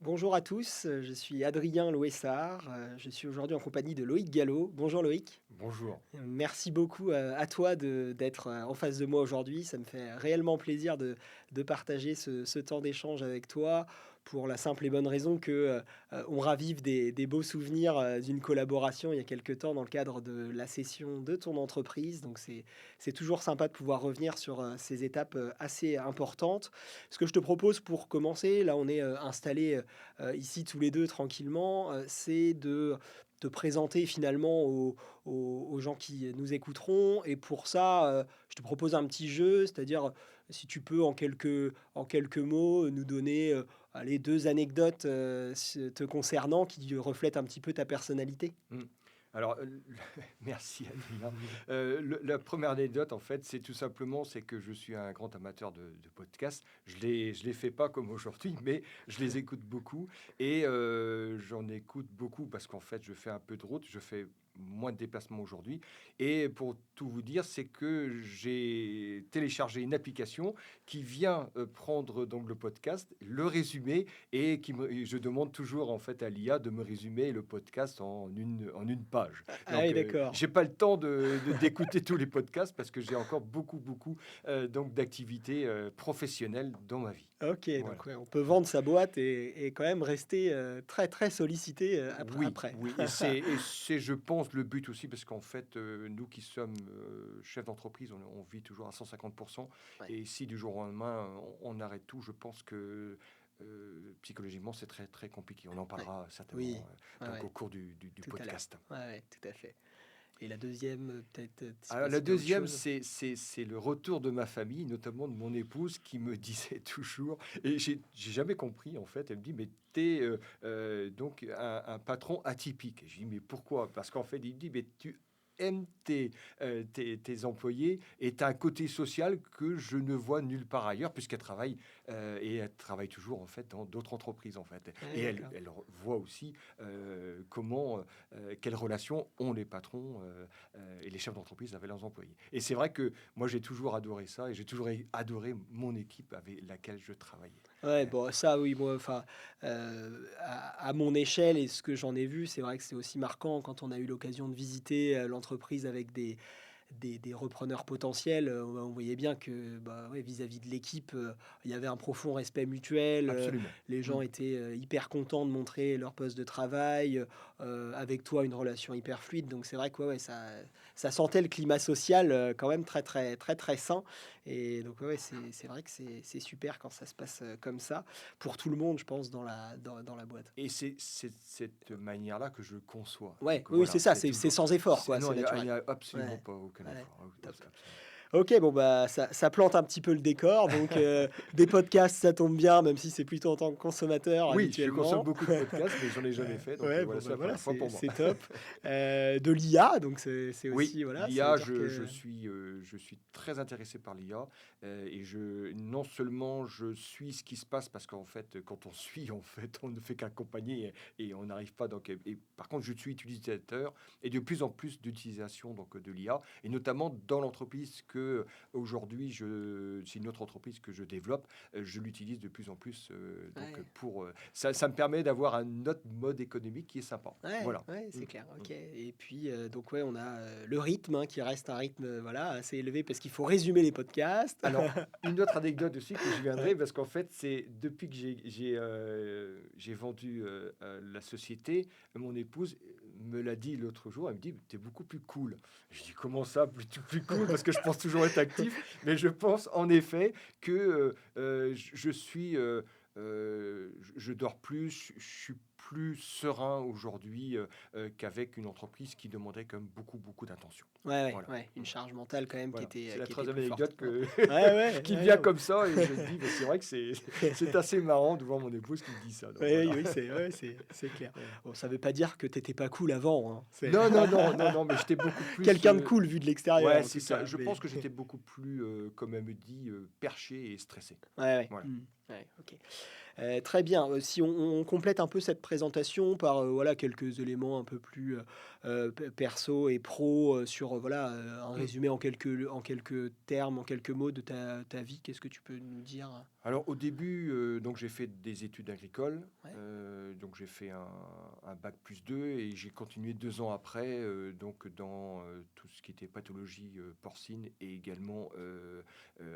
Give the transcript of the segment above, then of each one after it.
Bonjour à tous, je suis Adrien Louessard, je suis aujourd'hui en compagnie de Loïc Gallo. Bonjour Loïc. Bonjour. Merci beaucoup, à toi d'être, en face de moi aujourd'hui. Ça me fait réellement plaisir de partager ce temps d'échange avec toi pour la simple et bonne raison que, on ravive des beaux souvenirs, d'une collaboration il y a quelque temps dans le cadre de la cession de ton entreprise. Donc c'est toujours sympa de pouvoir revenir sur, ces étapes, assez importantes. Ce que je te propose pour commencer, là on est, installés, ici tous les 2 tranquillement, c'est de te présenter finalement aux gens qui nous écouteront. Et pour ça, je te propose un petit jeu, c'est-à-dire, si tu peux en quelques mots nous donner, allez 2 anecdotes, te concernant qui reflètent un petit peu ta personnalité? Mmh. Alors, merci Adrien. Le la première anecdote, en fait, c'est tout simplement, c'est que je suis un grand amateur de podcasts. Je les fais pas comme aujourd'hui, mais je les écoute beaucoup et j'en écoute beaucoup parce qu'en fait, je fais un peu de route. Je fais moins de déplacements aujourd'hui et pour tout vous dire, c'est que j'ai téléchargé une application qui vient, prendre donc le podcast, le résumer et je demande toujours en fait à l'IA de me résumer le podcast en une page. Ah Donc, oui, d'accord. j'ai pas le temps d'écouter tous les podcasts parce que j'ai encore beaucoup, donc d'activités, professionnelles dans ma vie. OK, Voilà. donc ouais, on peut vendre sa boîte et quand même rester, très, très sollicité, Oui, après. oui et c'est je pense le but aussi parce qu'en fait, nous qui sommes, chefs d'entreprise, on vit toujours à 150 Ouais. et si du jour au lendemain, on arrête tout, je pense que, psychologiquement, c'est très, très compliqué. On en Ouais. parlera certainement, Oui. Ouais, donc ouais, au cours du tout à l'heure. podcast. Ouais, ouais, tout à fait. Et la deuxième, peut-être, si Alors la possible, autre deuxième, chose? c'est le retour de ma famille, notamment de mon épouse, qui me disait toujours et j'ai jamais compris en fait. Elle me dit: «Mais tu es, donc un patron atypique». Et je dis: «Mais pourquoi?» Parce qu'en fait, il me dit: «Mais tu aimes tes employés et tu as un côté social que je ne vois nulle part ailleurs», puisqu'elle travaille, et elle travaille toujours en fait dans d'autres entreprises en fait. Ouais, Et elle d'accord. elle voit aussi, comment, quelles relations ont les patrons, et les chefs d'entreprise avec leurs employés. Et c'est vrai que moi, j'ai toujours adoré ça et j'ai toujours adoré mon équipe avec laquelle je travaillais. Ouais, bon, ça, oui, moi, enfin, à mon échelle et ce que j'en ai vu, c'est vrai que c'est aussi marquant quand on a eu l'occasion de visiter, l'entreprise avec des repreneurs potentiels, on voyait bien que, bah, ouais, vis-à-vis de l'équipe, il y avait un profond respect mutuel, Absolument. les gens Mmh. étaient, hyper contents de montrer leur poste de travail, avec toi une relation hyper fluide. Donc c'est vrai que, ouais, ouais, ça sentait le climat social, quand même très, très, très, très sain. Et donc ouais, ouais, c'est vrai que c'est super quand ça se passe, comme ça, pour tout le monde, je pense, dans la boîte. Et c'est cette manière-là que je conçois. Ouais, Donc oui, oui, c'est voilà, ça, c'est c'est toujours sans effort, quoi, non, c'est il y naturel. a absolument Ouais, pas aucun ouais, effort. top. Absolument. OK, bon, bah, ça plante un petit peu le décor, donc des podcasts, ça tombe bien, même si c'est plutôt en tant que consommateur Oui, je consomme habituellement. beaucoup de podcasts, mais j'en ai jamais fait, donc Ouais, voilà, bon, c'est bah, la voilà, première fois c'est pour moi. c'est top. De l'IA, donc c'est Oui, aussi voilà, ça veut l'IA, dire que je suis très intéressé par l'IA, et non seulement je suis ce qui se passe parce qu'en fait, quand on suit, en fait, on ne fait qu'accompagner et on n'arrive pas donc et par contre, je suis utilisateur et de plus en plus d'utilisation donc de l'IA et notamment dans l'entreprise que aujourd'hui c'est une autre entreprise que je développe, je l'utilise de plus en plus, donc ouais. pour, ça me permet d'avoir un autre mode économique qui est sympa. Ouais, Voilà. ouais, Mmh, c'est clair, mmh. OK. Et puis, donc ouais, on a, le rythme, hein, qui reste un rythme, voilà, assez élevé parce qu'il faut résumer les podcasts. Alors, une autre anecdote aussi que je viendrai, Ouais. parce qu'en fait, c'est depuis que j'ai vendu, la société, mon épouse me l'a dit l'autre jour, elle me dit: «Tu es beaucoup plus cool». Je dis: «Comment ça, plus cool?» parce que je pense toujours être actif, mais je pense en effet que, je suis, je dors plus, je suis plus serein aujourd'hui, qu'avec une entreprise qui demandait quand même beaucoup d'attention. Ouais, ouais, Voilà. ouais, une Mmh. charge mentale quand même qui Voilà, c'est était, la qui était troisième plus forte. anecdote Ouais. que Ouais, ouais, qui me ouais, vient non. comme ça et je me dis: «Mais c'est vrai que c'est assez marrant de voir mon épouse qui me dit ça», donc Oui, voilà. oui, oui, c'est ouais, c'est clair. Ouais. Bon, ça veut pas dire que tu étais pas cool avant, hein. C'est Non, mais j'étais beaucoup plus, quelqu'un de cool vu de l'extérieur ouais, en c'est tout ça. cas, Je mais pense que j'étais beaucoup plus, comme elle me dit, perché et stressé. ouais, ouais. Voilà. Mmh. Ouais, OK. Très bien, si on complète un peu cette présentation par, voilà, quelques éléments un peu plus, perso et pro, sur, voilà, un Mmh. résumé en quelques termes, en quelques mots de ta vie, qu'est-ce que tu peux nous dire? Alors au début, donc j'ai fait des études agricoles, Ouais. donc j'ai fait un bac plus 2 et j'ai continué 2 ans après, donc dans tout ce qui était pathologie porcine et également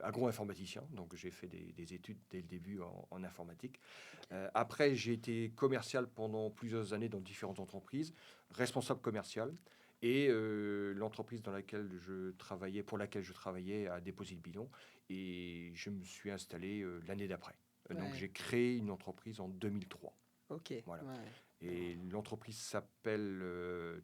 agro-informaticien. Donc j'ai fait des études dès le début en informatique. Après, j'ai été commercial pendant plusieurs années dans différentes entreprises, responsable commercial. Et l'entreprise dans laquelle je travaillais, pour laquelle je travaillais, a déposé le bilan et je me suis installé l'année d'après. Donc Ouais. j'ai créé une entreprise en 2003. Ok. Voilà. Ouais. Et l'entreprise s'appelle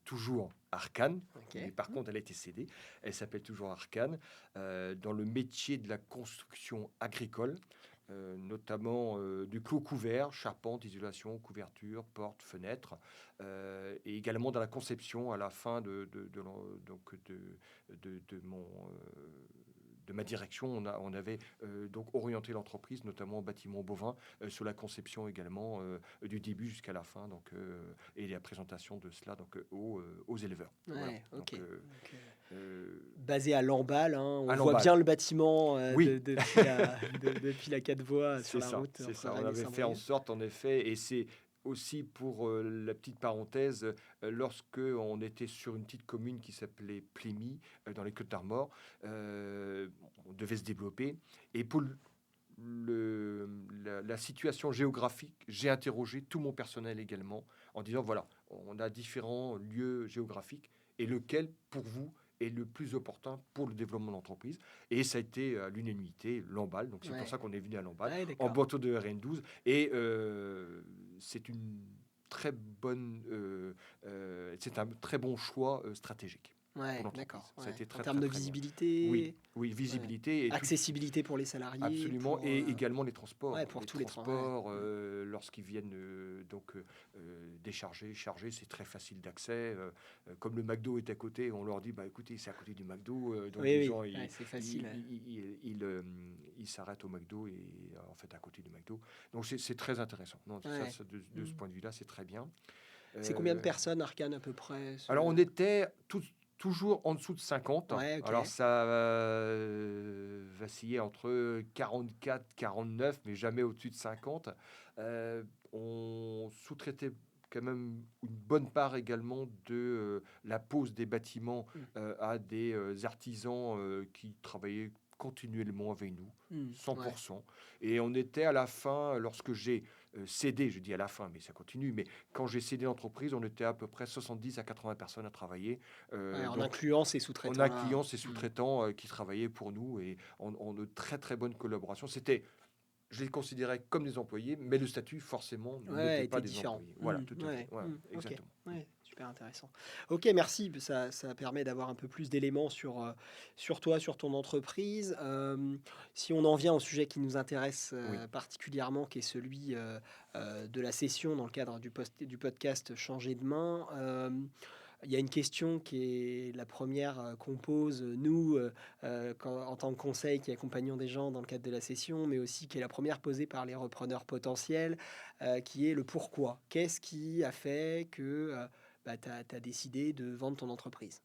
toujours Arcane, Ok. mais par contre elle a été cédée. Elle s'appelle toujours Arcane, dans le métier de la construction agricole, notamment du clos couvert, charpente, isolation, couverture, portes, fenêtres, et également dans la conception à la fin donc de mon de ma direction, on avait donc orienté l'entreprise, notamment au bâtiment bovin, sur la conception également, du début jusqu'à la fin, donc, et la présentation de cela donc, aux éleveurs. Voilà. Ouais. Ok. Donc, Donc, euh, basé à Lamballe, hein, on à voit bien l'embal. le bâtiment Oui, depuis la 4 voies sur c'est la ça, route c'est entre ça. On Rennes et avait fait en Saint-Brieuc. sorte, en effet, et c'est aussi pour la petite parenthèse, lorsque on était sur une petite commune qui s'appelait Plémy, dans les Côtes-d'Armor, euh, on devait se développer. Et pour la situation géographique, j'ai interrogé tout mon personnel également en disant, voilà, on a différents lieux géographiques et lequel, pour vous, est le plus opportun pour le développement de l'entreprise. Et ça a été à l'unanimité Lamballe. Donc c'est pour Ouais. ça qu'on est venu à Lamballe, Ouais, en d'accord. bateau de RN12. Et c'est une très bonne, c'est un très bon choix stratégique pour Ouais, d'accord. l'entreprise. Ça a Ouais. été En très termes très de très bien. Oui, visibilité, oui, ouais. visibilité et tout. Accessibilité pour les salariés, Absolument, pour, et également les transports. ouais, pour Les tous les trains. Ouais. transports, lorsqu'ils viennent décharger, charger, c'est très facile d'accès. Comme le McDo est à côté, on leur dit, bah écoutez, c'est à côté du McDo, donc Oui, les oui, gens ouais, c'est facile. Ouais. ils s'arrêtent au McDo et en fait à côté du McDo. Donc c'est très intéressant. Non, ça, Ouais. de ce Mm. point de vue-là, c'est très bien. C'est combien de Euh, personnes, Arcane, à peu près alors, on était toujours en dessous de 50. Ouais, ok. Alors, ça vacillait entre 44, 49, mais jamais au-dessus de 50. On sous-traitait quand même une bonne part également de la pose des bâtiments Mm. à des artisans qui travaillaient continuellement avec nous. Mm. Ouais. 100%. Et on était à la fin, lorsque j'ai cédé, je dis à la fin, mais ça continue, mais quand j'ai cédé l'entreprise, on était à peu près 70 à 80 personnes à travailler. Ouais, en Donc, incluant ces on a sous-traitants-là. clients, ces Mm. sous-traitants qui travaillaient pour nous et en de très très bonne collaboration. C'était, je les considérais comme des employés, mais le statut forcément Ouais, n'était ouais, pas était des différent. employés. Voilà, Mm. tout à fait. Ouais. Voilà, Mm. Ok. exactement. Ouais, super intéressant. Ok, merci. Ça permet d'avoir un peu plus d'éléments sur toi, sur ton entreprise. Si on en vient au sujet qui nous intéresse Oui. particulièrement, qui est celui de la session dans le cadre du podcast Changer de main, il y a une question qui est la première qu'on pose, nous, en tant que conseil qui accompagnons des gens dans le cadre de la session, mais aussi qui est la première posée par les repreneurs potentiels, qui est le pourquoi. Qu'est-ce qui a fait que tu as décidé de vendre ton entreprise?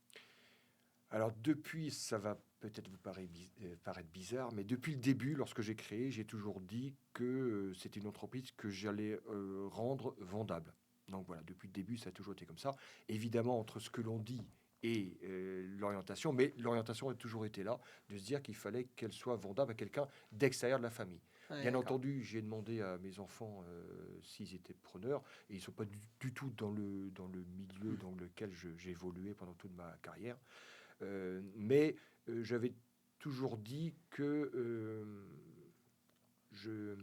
Alors depuis, ça va peut-être vous paraître bizarre, mais depuis le début, lorsque j'ai créé, j'ai toujours dit que c'était une entreprise que j'allais rendre vendable. Donc voilà, depuis le début, ça a toujours été comme ça. Évidemment, entre ce que l'on dit et l'orientation, mais l'orientation a toujours été là, de se dire qu'il fallait qu'elle soit vendable à quelqu'un d'extérieur de la famille. Ouais, Bien d'accord. entendu, j'ai demandé à mes enfants s'ils étaient preneurs, et ils ne sont pas du tout dans le milieu Hmm. dans lequel j'ai évolué pendant toute ma carrière. Mais j'avais toujours dit que je,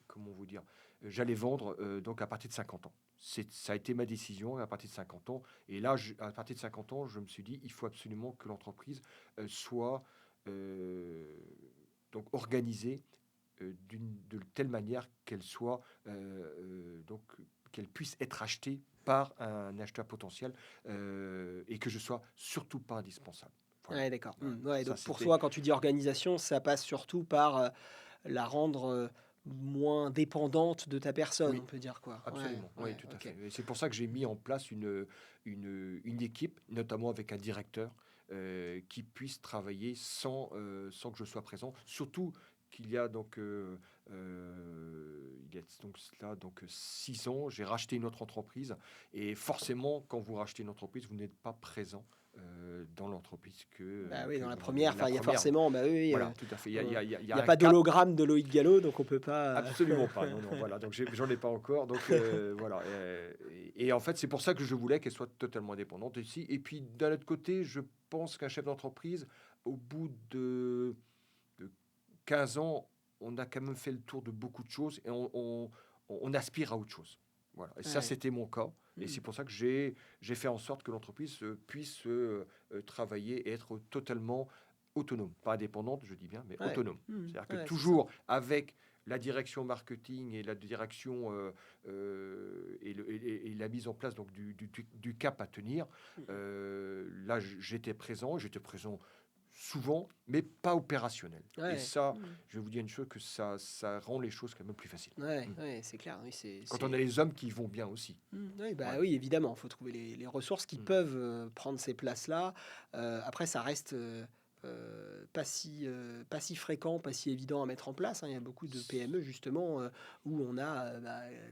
comment vous dire, j'allais vendre donc à partir de 50 ans. Ça a été ma décision à partir de 50 ans. Et là, à partir de 50 ans, je me suis dit, il faut absolument que l'entreprise soit euh, donc organisée de telle manière qu'elle soit donc qu'elle puisse être achetée par un acheteur potentiel et que je sois surtout pas indispensable. Voilà. Ouais, d'accord. Voilà. Ouais, Ça, donc pour c'était toi, quand tu dis organisation, ça passe surtout par la rendre moins dépendante de ta personne, on oui, peut dire quoi. Ouais, absolument. Oui, ouais, tout à ok. fait. Et c'est pour ça que j'ai mis en place une équipe, notamment avec un directeur, qui puisse travailler sans que je sois présent. Surtout qu'il y a donc Il y a donc cela 6 ans, j'ai racheté une autre entreprise. Et forcément, quand vous rachetez une entreprise, vous n'êtes pas présent dans l'entreprise Bah oui, que dans la vous- première, la enfin, il y a première. forcément, bah oui, oui, Voilà, tout à fait. Il y il y a a un pas cap. d'hologramme de Loïc Gallo, donc on peut pas. Absolument pas. Non, non, voilà. Donc, j'en ai pas encore. Donc, voilà. Et en fait, c'est pour ça que je voulais qu'elle soit totalement indépendante ici. Et puis, d'un autre côté, je pense qu'un chef d'entreprise, au bout de 15 ans, on a quand même fait le tour de beaucoup de choses et on aspire à autre chose. Voilà. Et ça, Ouais. c'était mon cas. Et Mm. c'est pour ça que j'ai fait en sorte que l'entreprise puisse travailler et être totalement autonome. Pas indépendante, je dis bien, mais Ouais. autonome. Mm. C'est-à-dire que Ouais, c'est ça. toujours avec la direction marketing et la direction et la mise en place donc, du cap à tenir, Mm. là, j'étais présent souvent, mais pas opérationnel. Et Ouais. ça, Mm. je vais vous dire une chose, que ça rend les choses quand même plus faciles. Ouais, Mm. ouais, c'est clair. Oui, Quand on a les hommes qui vont bien aussi. Oui, bah Voilà. oui, évidemment, il faut trouver les ressources qui Mm. peuvent prendre ces places-là. Après, ça reste pas si fréquent, pas si évident à mettre en place, hein. Il y a beaucoup de PME, justement, où on a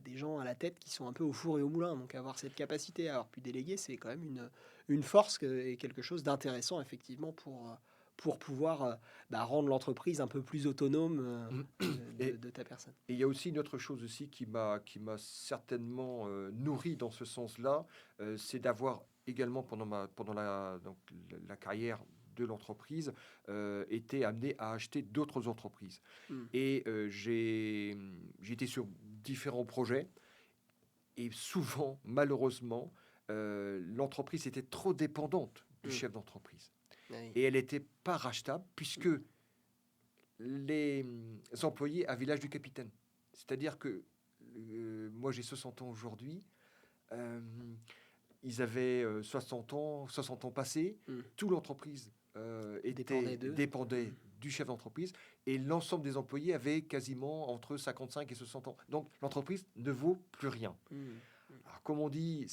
des gens à la tête qui sont un peu au four et au moulin. Donc, avoir cette capacité à avoir pu déléguer, c'est quand même une force et quelque chose d'intéressant, effectivement, pour pouvoir rendre l'entreprise un peu plus autonome Et de ta personne. et il y a aussi une autre chose aussi qui m'a certainement nourri dans ce sens-là, c'est d'avoir également pendant la carrière de l'entreprise été amené à acheter d'autres entreprises. Mm. Et j'étais sur différents projets et souvent, malheureusement, l'entreprise était trop dépendante du Mm. chef d'entreprise. Oui. Et elle n'était pas rachetable puisque les employés avaient l'âge du capitaine. C'est-à-dire que moi j'ai 60 ans aujourd'hui, euh, ils avaient 60 ans passés, Mm. toute l'entreprise Dépendait d'eux. dépendait du chef d'entreprise et l'ensemble des employés avaient quasiment entre 55 et 60 ans. Donc l'entreprise ne vaut plus rien. Mm. Alors, comme on dit,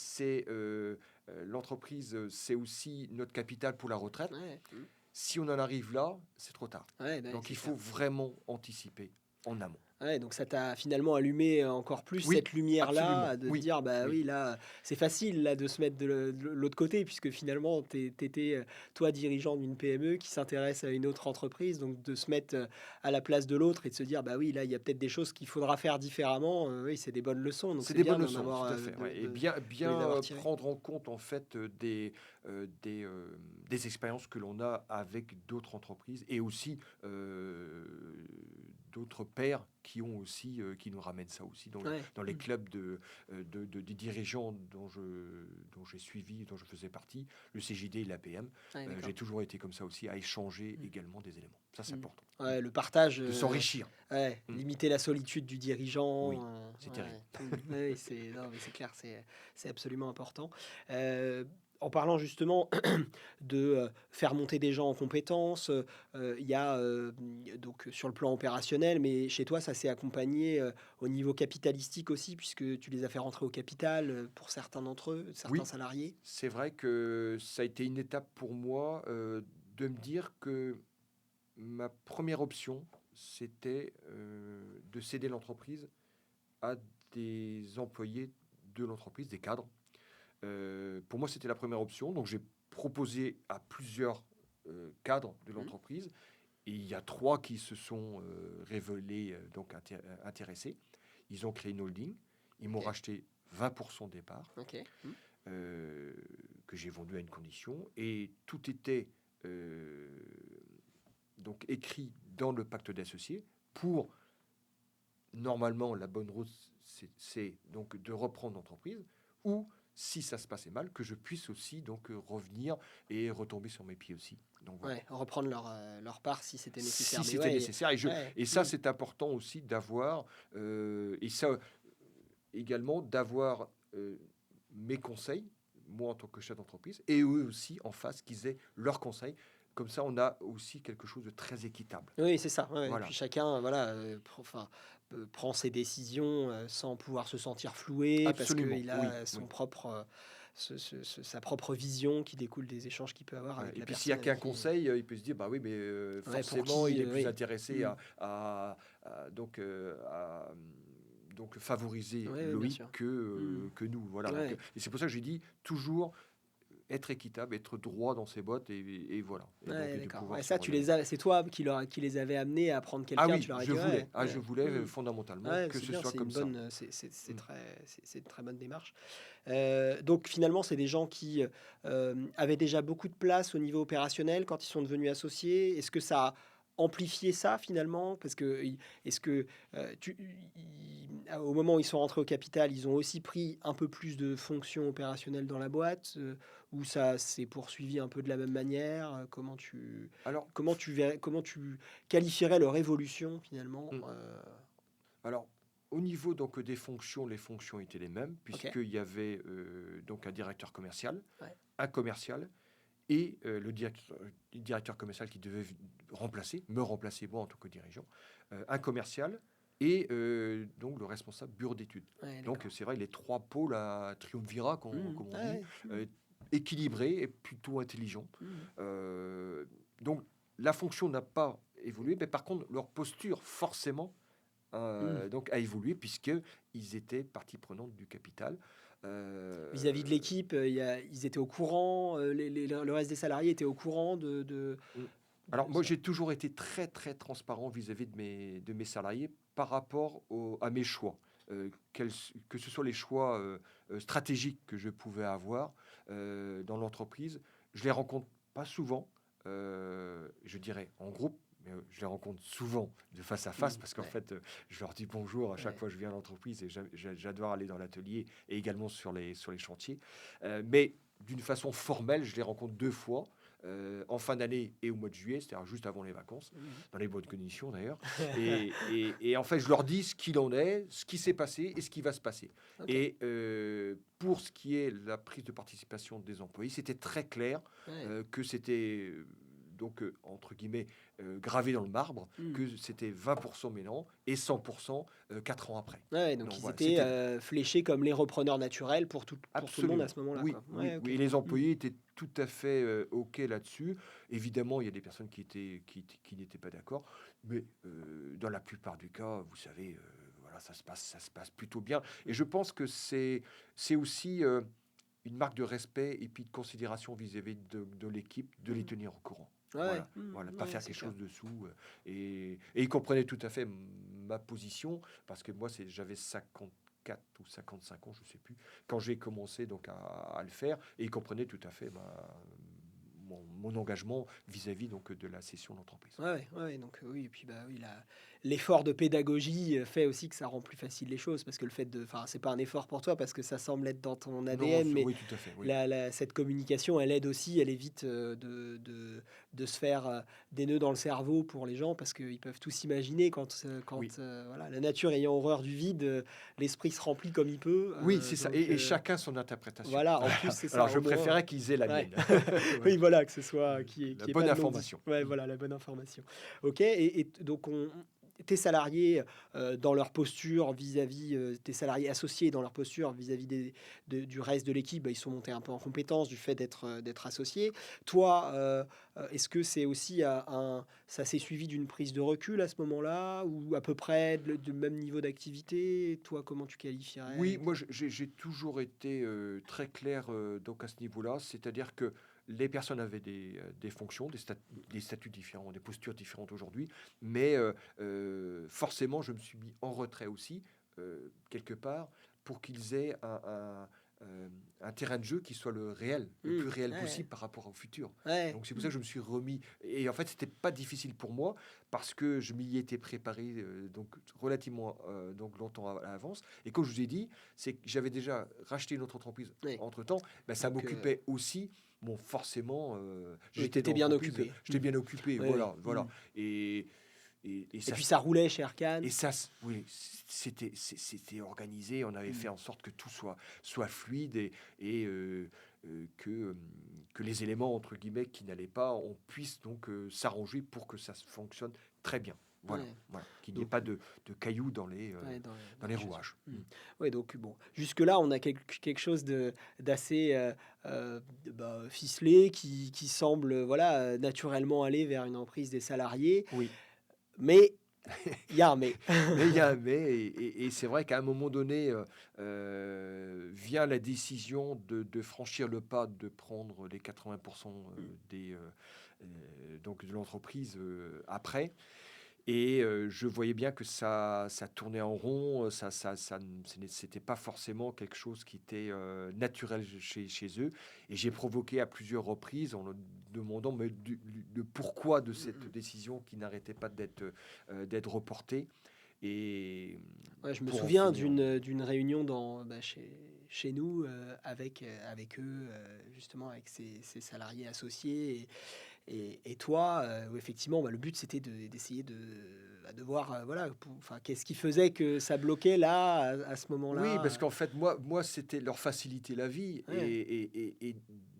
l'entreprise, c'est aussi notre capital pour la retraite. Ouais. Mm. Si on en arrive là, c'est trop tard. Ouais, bah, Donc c'est il clair. faut vraiment anticiper en amont. Ouais, donc ça t'a finalement allumé encore plus Oui, cette lumière-là, absolument. de te Oui, dire, bah oui. oui, là, c'est facile là, de se mettre de l'autre côté, puisque finalement, t'étais, toi, dirigeant d'une PME qui s'intéresse à une autre entreprise, donc de se mettre à la place de l'autre et de se dire, bah oui, là, il y a peut-être des choses qu'il faudra faire différemment. Oui, c'est des bonnes leçons, donc C'est c'est des bien bonnes d'en leçons, avoir, tout à fait. Ouais. Et de bien, les bien avoir tirées. prendre en compte en fait des expériences que l'on a avec d'autres entreprises et aussi d'autres pairs qui ont aussi qui nous ramènent ça aussi Ouais. dans les clubs des dirigeants dont j'ai suivi, dont je faisais partie, le CJD et l'APM. Ouais, d'accord. J'ai toujours été comme ça aussi à échanger Mm. également des éléments. Ça, c'est Mm. important. Ouais, le partage, De s'enrichir. ouais, Mm. limiter la solitude du dirigeant. Oui, c'est terrible. Ouais. Ouais, non, mais c'est clair, c'est absolument important. En parlant justement de faire monter des gens en compétences, il y a donc sur le plan opérationnel, mais chez toi, ça s'est accompagné au niveau capitalistique aussi, puisque tu les as fait rentrer au capital pour certains d'entre eux, certains Oui, salariés. c'est vrai que ça a été une étape pour moi de me dire que ma première option, c'était de céder l'entreprise à des employés de l'entreprise, des cadres. Pour moi, c'était la première option. Donc, j'ai proposé à plusieurs cadres de Mhm. l'entreprise. Et il y a 3 qui se sont révélés intéressés. Ils ont créé une holding. Ils m'ont Ok. racheté 20% des parts Ok. Mm. que j'ai vendu à une condition. Et tout était donc écrit dans le pacte d'associés pour, normalement, la bonne route, c'est donc de reprendre l'entreprise ou, si ça se passait mal, que je puisse aussi donc revenir et retomber sur mes pieds aussi. Donc voilà. Ouais, reprendre leur part si c'était nécessaire. Si Mais c'était ouais, nécessaire. ouais. Et ça, Mm. c'est important aussi d'avoir, et ça également, d'avoir mes conseils, moi en tant que chef d'entreprise, et eux aussi en face, qu'ils aient leurs conseils comme ça, on a aussi quelque chose de très équitable. Oui, c'est ça. Ouais, et Voilà, puis chacun, voilà, prend ses décisions sans pouvoir se sentir floué parce absolument, qu'il oui, a oui. son propre, sa propre vision qui découle des échanges qu'il peut avoir Ouais, avec et la puis s'il y a personne avec qu'un qui. conseil, il peut se dire, bah oui, mais Ouais, pour forcément, qui, il est plus oui. intéressé Mm. donc favoriser Ouais, ouais, bien Loïc sûr. Mm. que nous. Voilà. Donc, Ouais. et c'est pour ça que j'ai dit toujours être équitable, être droit dans ses bottes, et voilà. Et donc Ouais, de d'accord. pouvoir Ouais, se ça, tu relayer. les as, c'est toi qui les avais amenés à prendre Ah quelqu'un. Tu oui, leur as je dit, voulais. ouais, Ah, je ouais. voulais Mm. fondamentalement Ouais, que c'est ce bien, soit c'est comme une ça. bonne, c'est Mm. très, c'est une très bonne démarche. Donc finalement, c'est des gens qui avaient déjà beaucoup de place au niveau opérationnel quand ils sont devenus associés. Est-ce que ça a amplifié ça finalement? Parce que est-ce que au moment où ils sont rentrés au capital, ils ont aussi pris un peu plus de fonctions opérationnelles dans la boîte, ou ça s'est poursuivi un peu de la même manière? Alors, Comment tu qualifierais leur évolution finalement? mm. Alors, au niveau donc des fonctions, les fonctions étaient les mêmes, Ok. puisqu'il y avait donc un directeur commercial, Ouais. un commercial, et le directeur commercial qui devait me remplacer moi en tant que dirigeant, un commercial et donc le responsable bureau d'études. Ouais, Donc d'accord. c'est vrai, les trois pôles à triumvirat, Mmh. comme on dit, Ouais, ouais. euh, équilibrés et plutôt intelligents. Mmh. Euh, donc la fonction n'a pas évolué, mais par contre leur posture forcément Mmh. donc a évolué puisque ils étaient partie prenante du capital. Euh, Vis-à-vis de l'équipe, ils étaient au courant, le reste des salariés étaient au courant Mm. Alors de moi ça? j'ai toujours été très très transparent vis-à-vis de mes salariés par rapport à mes choix. Que ce soit les choix stratégiques que je pouvais avoir dans l'entreprise, je les rencontre pas souvent, je dirais en groupe, mais je les rencontre souvent de face à face Mmh. parce qu'en Ouais, fait je leur dis bonjour à chaque ouais. fois que je viens à l'entreprise et j'adore aller dans l'atelier et également sur les chantiers. Mais d'une façon formelle, je les rencontre deux fois en fin d'année et au mois de juillet, c'est-à-dire juste avant les vacances, Mmh. dans les bonnes conditions d'ailleurs. Et en fait, je leur dis ce qu'il en est, ce qui s'est passé et ce qui va se passer. OK. Et pour ce qui est la prise de participation des employés, c'était très clair Ouais. que c'était donc entre guillemets gravé dans le marbre, Mmh. que c'était 20% maintenant et 100% 4 ans après. Ouais, donc Donc ils voilà, étaient, c'était fléchés comme les repreneurs naturels pour tout le monde à absolument. ce moment-là, Oui, quoi. oui, Ouais, OK. oui. Et les Mmh. employés étaient tout à fait OK là-dessus. Évidemment, il y a des personnes qui n'étaient pas d'accord, mais dans la plupart du cas, vous savez, voilà, ça se passe plutôt bien. Et je pense que c'est aussi une marque de respect et puis de considération vis-à-vis de l'équipe, de les Mmh. tenir au courant. Ouais. Voilà, voilà, Mmh. pas Ouais, faire c'est quelque clair. chose dessous. Et ils comprenaient tout à fait ma position, parce que moi, j'avais 54 ou 55 ans, je sais plus, quand j'ai commencé donc à le faire, et ils comprenaient tout à fait mon engagement vis-à-vis donc de la cession d'entreprise. Ouais, donc oui, et puis, bah, oui, l'effort de pédagogie, fait aussi que ça rend plus facile les choses parce que le fait de enfin, c'est pas un effort pour toi parce que ça semble être dans ton Non, ADN, mais oui, tout à fait, oui. cette communication, elle aide aussi, elle évite, de se faire, des nœuds dans le cerveau pour les gens parce qu'ils peuvent tout s'imaginer Oui, voilà, la nature ayant horreur du vide, l'esprit se remplit comme il peut, oui, c'est ça. donc Et chacun son interprétation. voilà, en plus, c'est Alors, ça, je au moins. préférais qu'ils aient la Ouais. mienne. Oui, Voilà. voilà, que ce soit La qu'il y ait bonne pas de non-dit. information. Ouais, voilà, la bonne information. OK, et donc tes salariés, dans leur posture vis-à-vis, tes salariés associés dans leur posture vis-à-vis du reste de l'équipe, bah, ils sont montés un peu en compétence du fait d'être associés. Toi, est-ce que c'est aussi ça s'est suivi d'une prise de recul à ce moment-là ou à peu près du même niveau d'activité? Toi, comment tu Oui, qualifierais moi j'ai toujours été très clair donc à ce niveau-là, c'est-à-dire que les personnes avaient des fonctions, des statuts différents, des postures différentes aujourd'hui, mais forcément je me suis mis en retrait aussi, quelque part, pour qu'ils aient un terrain de jeu qui soit le plus réel Ouais, possible par rapport au futur. ouais. Donc c'est pour ça Mmh. que je me suis remis. Et en fait, c'était pas difficile pour moi parce que je m'y étais préparé donc relativement donc longtemps à l'avance. Et comme je vous ai dit, c'est que j'avais déjà racheté une autre entreprise Ouais. entre-temps. Ben, ça Donc, m'occupait aussi. Bon, forcément, oui, j'étais tu dans bien l'entreprise, occupé. j'étais bien occupé. Oui, oui. Voilà, voilà. Et, et Et ça, puis ça roulait chez Arcane. et ça, oui, c'était organisé. On avait fait Mmh. en sorte que tout soit fluide et que les éléments, entre guillemets, qui n'allaient pas, on puisse donc s'arranger pour que ça fonctionne très bien. Voilà, Ouais. voilà. Qu'il n'y ait Donc, pas de cailloux dans les, ouais, dans dans les les chaussures. rouages. Ouais, donc bon, jusque-là, on a quelque chose d'assez ficelé qui semble voilà, naturellement aller vers une emprise des salariés. Oui. Mais il y a un mais. Mais il y a un mais, et c'est vrai qu'à un moment donné, vient la décision de franchir le pas, de prendre les 80% donc de l'entreprise après. Et je voyais bien que ça tournait en rond, c'était pas forcément quelque chose qui était naturel chez eux. Et j'ai provoqué à plusieurs reprises en leur demandant mais le pourquoi de cette décision qui n'arrêtait pas d'être reportée. Et Ouais, je me pour en souviens finir. d'une réunion chez nous avec eux, justement avec ces salariés associés et toi, où effectivement bah, le but c'était d'essayer de voir voilà, enfin, qu'est-ce qui faisait que ça bloquait là, à ce Oui, moment-là. parce qu'en fait, moi, c'était leur faciliter la vie. Ouais. Et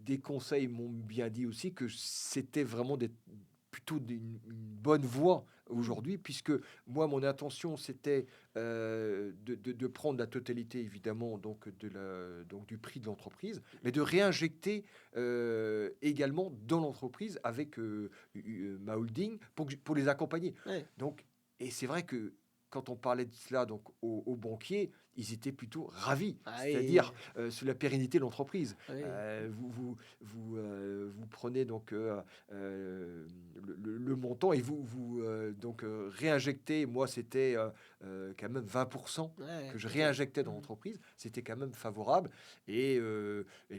des conseils m'ont bien dit aussi que c'était vraiment plutôt une bonne voie Mm. aujourd'hui, puisque moi, mon intention, c'était de prendre la totalité, évidemment, donc du prix de l'entreprise, mais de réinjecter également dans l'entreprise avec ma holding pour les accompagner. Ouais. Donc, et c'est vrai que quand on parlait de cela donc aux banquiers, ils étaient plutôt ravis, Ah, c'est-à-dire sur la pérennité de l'entreprise. oui. Vous prenez donc le montant et donc réinjectez. Moi, c'était quand même 20% Ouais, que je ok. réinjectais dans Mm. l'entreprise. C'était quand même favorable et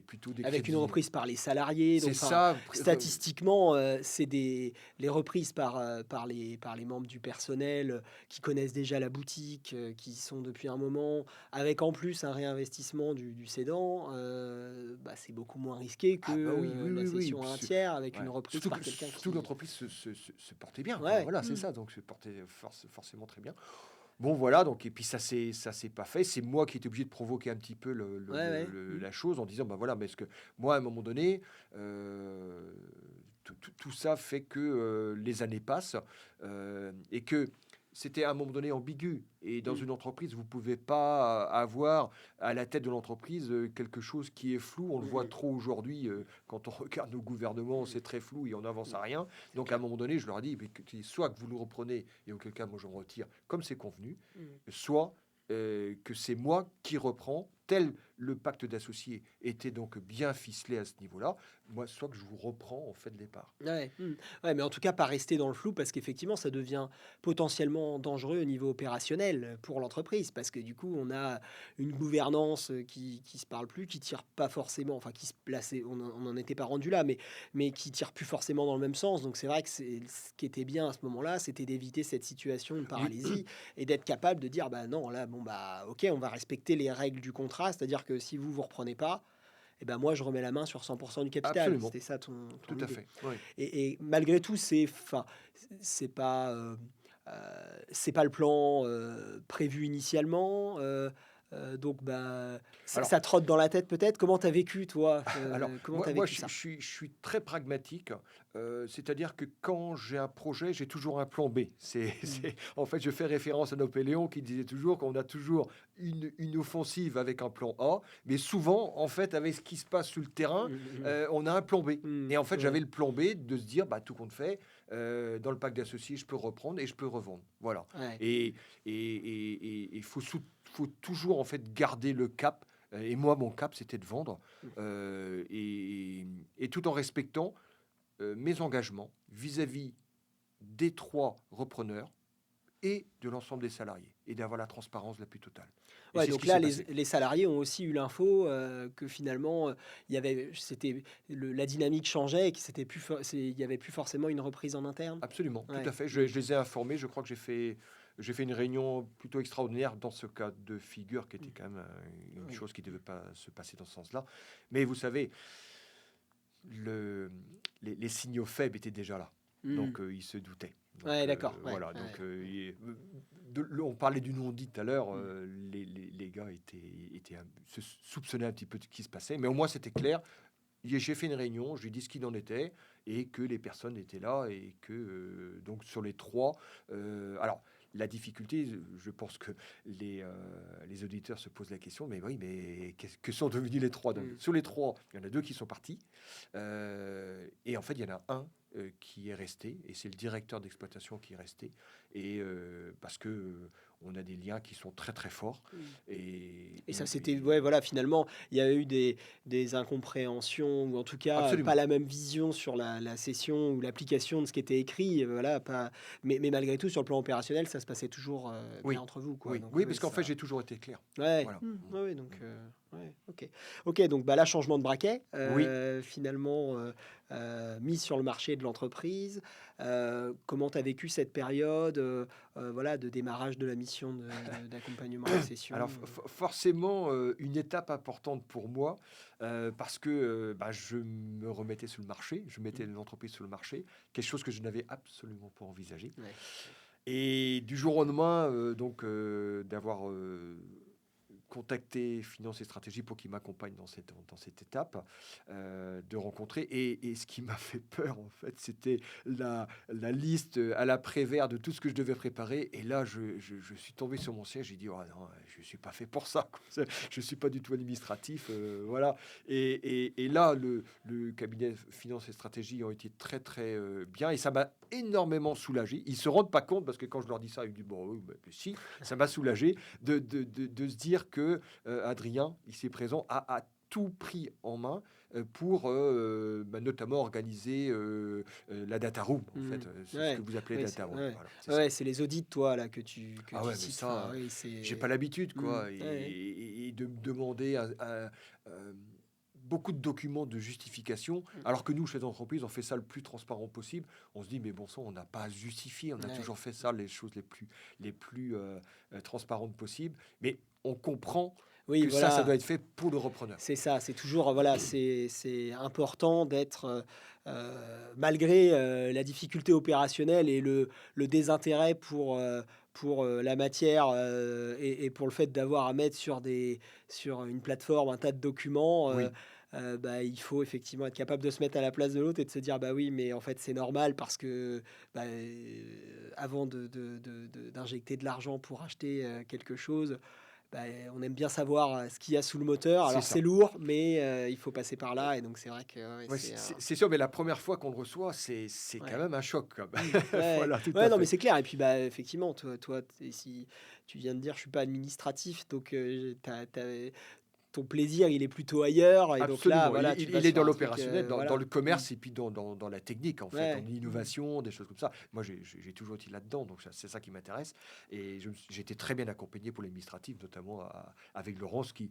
plutôt des Avec une crédits. reprise par les salariés, donc C'est enfin, ça. statistiquement, c'est les reprises par les membres du personnel qui connaissent déjà la boutique, qui y sont depuis un moment, avec en plus un réinvestissement du cédant, bah, c'est beaucoup moins risqué que Ah bah oui, oui, la oui, oui. cession à un tiers avec une Ouais. reprise Surtout que par quelqu'un surtout qui... l'entreprise se portait bien, quoi. Ouais, Voilà, c'est ça. Donc se portait forcément très bien. Bon, voilà. Donc et puis ça s'est pas fait. C'est moi qui étais obligé de provoquer un petit peu ouais, ouais. la chose en disant bah voilà, mais est-ce que moi à un moment donné, tout ça fait que les années passent et que c'était à un moment donné ambigu. Et dans Mm. une entreprise, vous pouvez pas avoir à la tête de l'entreprise quelque chose qui est flou. On le Mm, voit mm, trop aujourd'hui quand on regarde nos gouvernements, mm. c'est très flou et on n'avance Mm. à rien. C'est Donc à un clair. moment donné, je leur ai dit, mais soit que vous le reprenez, et auquel cas moi je me retire comme c'est convenu, Mm. soit que c'est moi qui reprends, tel le pacte d'associés était donc bien ficelé à ce niveau-là, moi, soit que je vous reprends en fait le départ. Ouais, ouais, mais en tout cas, pas rester dans le flou parce qu'effectivement, ça devient potentiellement dangereux au niveau opérationnel pour l'entreprise parce que du coup, on a une gouvernance qui se parle plus, qui tire pas forcément, enfin, qui se plaçait, on n'en était pas rendu là, mais qui tire plus forcément dans le même sens. Donc, c'est vrai que ce qui était bien à ce moment-là, c'était d'éviter cette situation de Oui, paralysie et d'être capable de dire, bah non, là, bon, bah, ok, on va respecter les règles du contrat, c'est-à-dire que si vous reprenez pas, et ben moi, je remets la main sur 100% du capital. absolument, C'était ça ton tout à idée. fait. Oui. Et malgré tout, c'est pas, c'est pas le plan prévu initialement. Donc, bah, ça, Alors, ça trotte dans la tête peut-être. Comment tu as vécu, toi Alors, comment tu moi, as moi vécu ça? je suis très pragmatique. C'est-à-dire que quand j'ai un projet, j'ai toujours un plan B. Mm. En fait, je fais référence à Napoléon qui disait toujours qu'on a toujours une offensive avec un plan A, mais souvent, en fait, avec ce qui se passe sur le terrain, on a un plan B. Et en fait, j'avais Ouais, le plan B de se dire, bah, tout compte fait, dans le pacte d'associés, je peux reprendre et je peux revendre. Voilà. ouais. Et il faut toujours, en fait, garder le cap. Et moi, mon cap, c'était de vendre, et tout en respectant mes engagements vis-à-vis des 3 repreneurs et de l'ensemble des salariés, et d'avoir la transparence la plus totale. Et Ouais, c'est ce donc qui là, s'est les, passé. les salariés ont aussi eu l'info que finalement, il y avait, la dynamique changeait et que il y avait plus forcément une reprise en interne. Absolument, tout à Ouais. fait. Je les ai informés. Je crois que j'ai fait une réunion plutôt extraordinaire dans ce cas de figure qui était quand même une Oui. chose qui ne devait pas se passer dans ce sens-là. Mais vous savez, le les signaux faibles étaient déjà là. Mm. Donc ils se doutaient. Donc Ouais, d'accord. Ouais, voilà, ouais. donc on parlait du non-dit tout à l'heure, Mm. les gars se soupçonnaient un petit peu de ce qui se passait, mais au moins c'était clair. j'ai fait une réunion, je lui ai dit ce qu'il en était et que les personnes étaient là et que donc sur les 3, alors la difficulté, je pense que les auditeurs se posent la question, mais oui, mais que sont devenus les 3? Donc, sur les 3, il y en a 2 qui sont partis, et en fait, il y en a un qui est resté, et c'est le directeur d'exploitation qui est resté, et parce que on a des liens qui sont très très forts, Et ça, c'était, ouais, voilà, finalement, il y a eu des incompréhensions, ou en tout cas, pas absolument. la même vision sur la session ou l'application de ce qui était écrit, voilà, pas, mais malgré tout, sur le plan opérationnel, ça se passait toujours bien Oui, entre vous, quoi. oui, Donc, oui, oui, parce qu'en fait, ça. j'ai toujours été clair. Ouais, Voilà. ouais, ouais, donc, ouais, ok. Ok, donc bah là, changement de braquet, Oui. finalement, mise sur le marché de l'entreprise. Comment tu as vécu cette période, voilà, de démarrage de la mission d'accompagnement à la session? Alors forcément, une étape importante pour moi, parce que, bah, je me remettais sur le marché, je mettais l'entreprise sur le marché, quelque chose que je n'avais absolument pas envisagé. Ouais. Et du jour au lendemain, donc, d'avoir, contacté Finance et Stratégie pour qu'ils m'accompagnent dans cette étape, de rencontrer et ce qui m'a fait peur, en fait, c'était la liste, à la Prévert de tout ce que je devais préparer et là, je suis tombé sur mon siège, j'ai dit: «Oh non, je suis pas fait pour ça, quoi. Je suis pas du tout administratif», voilà et là, le cabinet Finance et Stratégie ont été très, très, bien et ça m'a énormément soulagé. Ils se rendent pas compte parce que quand je leur dis ça, ils me disent: «Bon, oui, bah, si». Ça m'a soulagé de se dire que Adrien, ici présent, a tout pris en main pour bah, notamment organiser la data room, en Mmh. fait, c'est ce que Ouais, vous appelez ouais, data room. ouais. Voilà, c'est ça. Ouais, c'est les audits, toi, là, que Ah tu ouais, mais cites. Enfin, ça, oui, j'ai pas c'est. l'habitude, quoi, Ouais. et de me demander beaucoup de documents de justification, alors que nous, chez les entreprises, on fait ça le plus transparent possible. On se dit, mais bon sang, on n'a pas à justifier, on a Ouais. toujours fait ça, les choses les plus transparentes possibles, mais on comprend Oui, que ça voilà. doit être fait pour le repreneur. C'est ça, c'est toujours, voilà, c'est important d'être, malgré, la difficulté opérationnelle et le désintérêt pour, la matière, et pour le fait d'avoir à mettre sur une plateforme un tas de documents, Oui, bah, il faut effectivement être capable de se mettre à la place de l'autre et de se dire: «Bah, oui, mais en fait, c'est normal parce que, bah, avant d'injecter de l'argent pour acheter, quelque chose, bah, on aime bien savoir, ce qu'il y a sous le moteur. c'est Alors ça. c'est lourd, mais il faut passer par là et donc c'est vrai que ouais, Ouais, c'est un c'est sûr, mais la première fois qu'on le reçoit, c'est quand ouais. même un choc, quoi. Ouais, Voilà, tout ouais, à non, mais fait. c'est clair et puis, bah, effectivement, toi, si tu viens de dire: «Je suis pas administratif», donc ton plaisir, il est plutôt ailleurs et donc là, Absolument, voilà, tu vas il est sur dans un truc, l'opérationnel, dans voilà. le commerce et puis dans la technique, en fait, en Ouais. innovation, des choses comme ça. Moi, j'ai toujours été là-dedans, donc c'est ça qui m'intéresse et j'ai été très bien accompagné pour l'administratif, notamment avec Laurence qui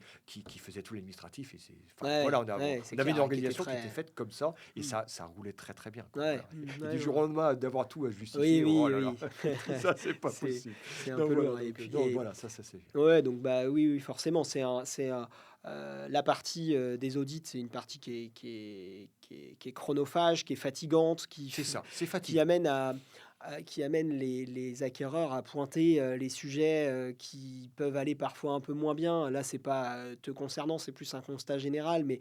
faisait tout l'administratif et enfin, Ouais, voilà, ouais, c'est on avait une clair, qui était organisation qui était très faite comme ça et mmh, ça roulait très, très bien, quoi, ouais, voilà et ouais, du non. jour au lendemain, d'avoir tout à Oui, justifier, oh oui, là là, oui. tout ça, c'est pas possible. C'est un Donc peu voilà, lourd et donc puis. voilà, ça c'est Ouais, donc bah, oui, oui, forcément, la partie, des audits, c'est une partie qui est chronophage, qui est fatigante, c'est ça, c'est qui fatigant. amène qui amène les acquéreurs à pointer, les sujets, qui peuvent aller parfois un peu moins bien. Là, c'est pas, te concernant, c'est plus un constat général, mais,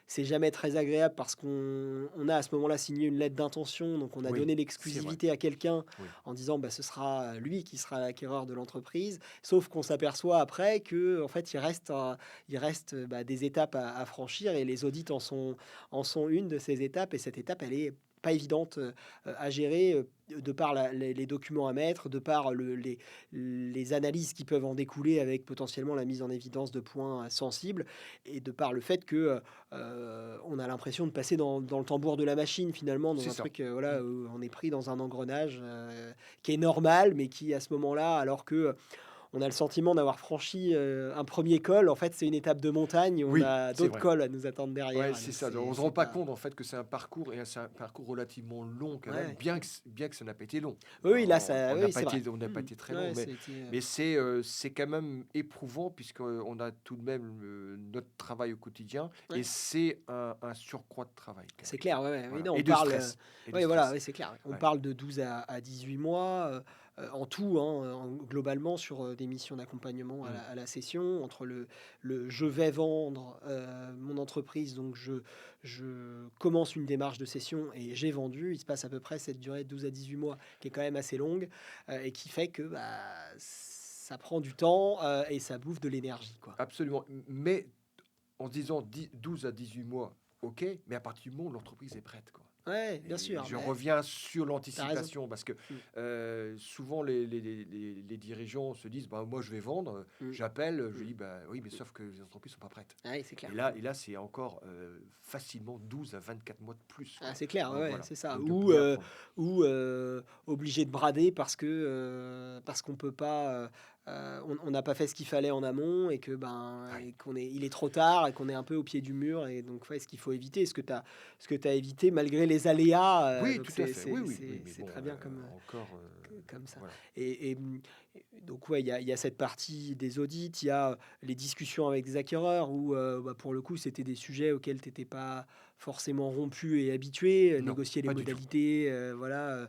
c'est jamais très agréable parce qu'on a à ce moment-là signé une lettre d'intention, donc on a Oui, donné c'est vrai, l'exclusivité à quelqu'un oui, en disant: «Bah, ce sera lui qui sera l'acquéreur de l'entreprise». Sauf qu'on s'aperçoit après que en fait, bah, des étapes à franchir et les audits en sont une de ces étapes et cette étape, elle est pas évidente, à gérer, de par les documents à mettre, de par les analyses qui peuvent en découler avec potentiellement la mise en évidence de points, sensibles et de par le fait que, on a l'impression de passer dans le tambour de la machine finalement, dans c'est un ça. truc, Mmh. voilà, où on est pris dans un engrenage, qui est normal, mais qui à ce moment-là, alors que, on a le sentiment d'avoir franchi, un premier col, en fait, c'est une étape de montagne, on Oui, a c'est d'autres vrai. cols à nous attendre Ouais, derrière, c'est donc ça. On se rend c'est pas pas compte en fait que c'est un parcours et c'est un parcours relativement long quand même, ouais. bien que ça n'a pas été long. Oui, oui, là, ça oui, c'est vrai. On n'a pas Mmh. été très long, Ouais, ça a été, mais c'est quand même éprouvant puisque on a tout de même notre travail au quotidien et ouais, c'est un surcroît de travail quand c'est même. clair, ouais, ouais. Oui, Voilà non, et on de parle, stress et de oui, voilà, stress. oui, c'est clair. On Ouais. parle de 12 à 18 mois, en tout, hein, globalement sur des missions d'accompagnement Mmh. à la cession, entre je vais vendre mon entreprise, donc je commence une démarche de cession et j'ai vendu, il se passe à peu près cette durée de 12 à 18 mois qui est quand même assez longue et qui fait que bah, ça prend du temps et ça bouffe de l'énergie, quoi. Absolument. Mais en se disant 12 à 18 mois, OK, mais à partir du moment où l'entreprise est prête, quoi. Ouais, bien Et sûr, je mais reviens sur t'as raison. l'anticipation parce que Mm, souvent les dirigeants se disent bah, moi je vais vendre, mm, j'appelle, je mm. dis bah, oui, mais sauf que les entreprises sont pas prêtes. Ouais, c'est clair. Et là c'est encore facilement 12 à 24 mois de plus. Ah, Quoi. c'est clair, ouais, Donc ouais, voilà, c'est ça. donc de pouvoir prendre. Ou obligé de brader parce qu'on peut pas, on n'a pas fait ce qu'il fallait en amont et que Ouais. il est trop tard et qu'on est un peu au pied du mur et donc ouais, ce qu'il faut éviter, ce que tu as évité malgré les aléas, Oui, donc tout à fait. Oui, oui, oui, mais c'est bon, très bien encore, comme ça. voilà. Et donc ouais, il y a cette partie des audits, il y a les discussions avec des acquéreurs où bah, pour le coup, c'était des sujets auxquels tu étais pas forcément rompu et habitué, Non, négocier les pas du tout. modalités, voilà,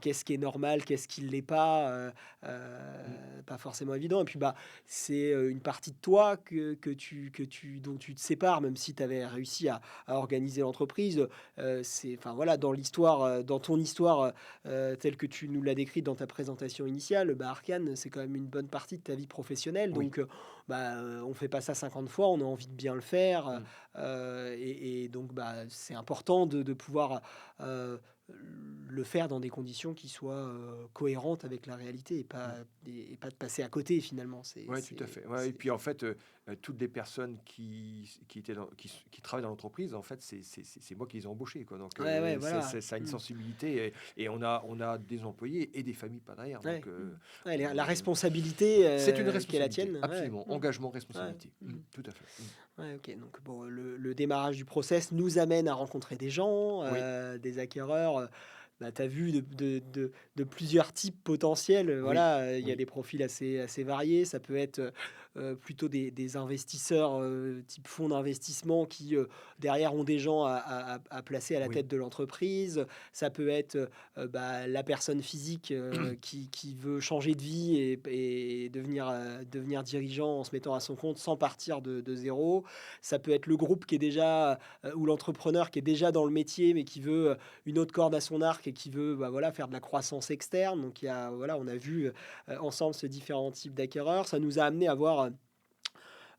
qu'est-ce qui est normal, qu'est-ce qui ne l'est pas, Mm. pas forcément évident. Et puis bah, c'est une partie de toi dont tu te sépares, même si tu avais réussi à organiser l'entreprise. Enfin voilà, dans l'histoire, dans ton histoire telle que tu nous l'as décrite dans ta présentation initiale, bah, Arcane, c'est quand même une bonne partie de ta vie professionnelle. Oui. Donc, bah, on fait pas ça 50 fois, on a envie de bien le faire. Mm. Et donc, bah, c'est important de pouvoir euh, le faire dans des conditions qui soient cohérentes avec la réalité Mm. et pas de passer à côté finalement. Ouais, tout à fait. Ouais, et puis en fait, toutes les personnes qui travaillent dans l'entreprise, en fait, c'est moi qui les ai embauchés, quoi. Donc, Ouais, ouais, voilà. ça a une Mm. sensibilité et on a des employés et des familles pas derrière. Ouais, Donc, mm. Ouais, la euh, responsabilité c'est une qui est la responsabilité, tienne. Ouais, absolument. mm. Engagement, Ouais, responsabilité. mm. Tout à fait. Ouais, ok. Donc, bon, le démarrage du process nous amène à rencontrer des gens, Oui, des acquéreurs. Bah, tu as vu de plusieurs types potentiels. oui, Voilà, il y a oui. des profils assez variés. Ça peut être plutôt des investisseurs type fonds d'investissement qui, derrière, ont des gens à placer à la Oui. tête de l'entreprise. Ça peut être bah, la personne physique qui veut changer de vie et devenir dirigeant en se mettant à son compte sans partir de zéro. Ça peut être le groupe qui est déjà, ou l'entrepreneur qui est déjà dans le métier, mais qui veut une autre corde à son arc et qui veut bah, voilà, faire de la croissance externe. Donc, voilà, on a vu ensemble ces différents types d'acquéreurs. Ça nous a amené à voir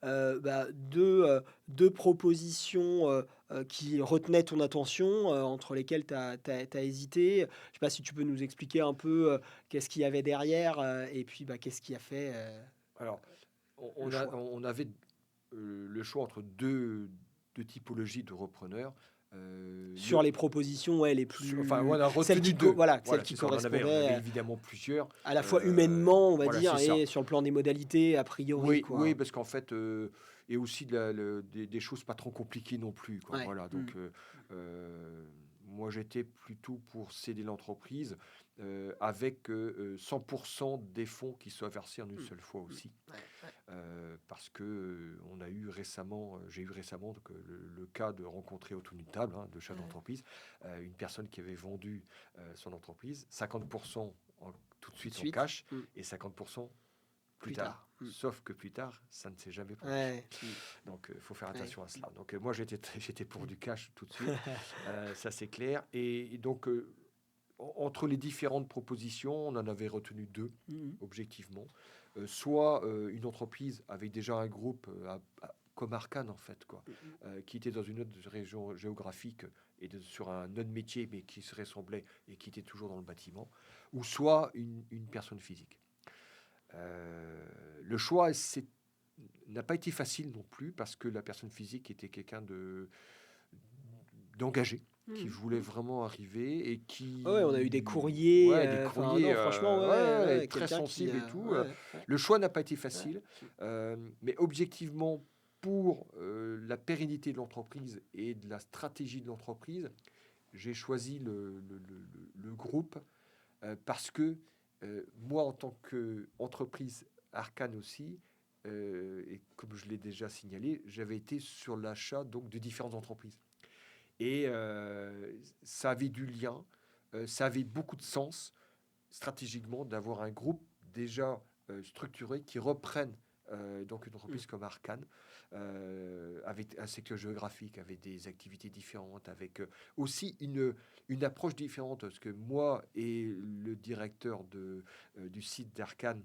bah, deux propositions qui retenaient ton attention, entre lesquelles tu as hésité. Je ne sais pas si tu peux nous expliquer un peu qu'est-ce qu'il y avait derrière et puis bah, qu'est-ce qui a fait Alors, le choix. on avait le choix entre deux typologies de repreneurs. Sur les propositions, ouais, les Enfin, on plus a retenu deux. voilà, celles Voilà, qui c'est ça. On avait correspondaient évidemment plusieurs. à la fois humainement, on va Voilà, dire, c'est ça. et sur le plan des modalités, a priori, Oui, oui, quoi. parce qu'en fait, et aussi des choses pas trop compliquées non plus, quoi. Ouais. Voilà, donc moi j'étais plutôt pour céder l'entreprise avec 100% des fonds qui soient versés en une Mm. seule fois Mm. aussi. Ouais, ouais. Parce que j'ai eu récemment donc, le cas de rencontrer autour d'une table de chef Ouais. d'entreprise, une personne qui avait vendu son entreprise, 50% tout de Tout de suite en suite. cash Mm. et 50% plus Plus tard. tard. Mm. Sauf que plus tard, ça ne s'est jamais produit. Ouais. Mm. Donc, il faut faire Ouais. attention à cela. Donc, moi, j'étais pour Mm. du cash tout de suite. Ça, c'est clair. Et donc, entre les différentes propositions, on en avait retenu deux, Mm. objectivement. Soit une entreprise avec déjà un groupe comme Arcane, en fait, quoi, Mm. qui était dans une autre région géographique et sur un autre métier, mais qui se ressemblait et qui était toujours dans le bâtiment. Ou soit une personne physique. Le choix n'a pas été facile non plus parce que la personne physique était quelqu'un d'engagé qui Mm. voulait vraiment arriver et qui Ouais, on a eu des courriers. ouais des Enfin, courriers non, franchement, ouais, très quelqu'un qui. sensibles et tout. Ouais, ouais, Le choix n'a pas été ouais. facile, mais objectivement pour la pérennité de l'entreprise et de la stratégie de l'entreprise, j'ai choisi le groupe parce que moi, en tant qu'entreprise Arcane aussi, et comme je l'ai déjà signalé, j'avais été sur l'achat donc de différentes entreprises. Et ça avait du lien, ça avait beaucoup de sens stratégiquement d'avoir un groupe déjà structuré qui reprenne donc une entreprise comme Arcane, avec un secteur géographique, avec des activités différentes, avec aussi une approche différente, parce que moi et le directeur du site d'Arcane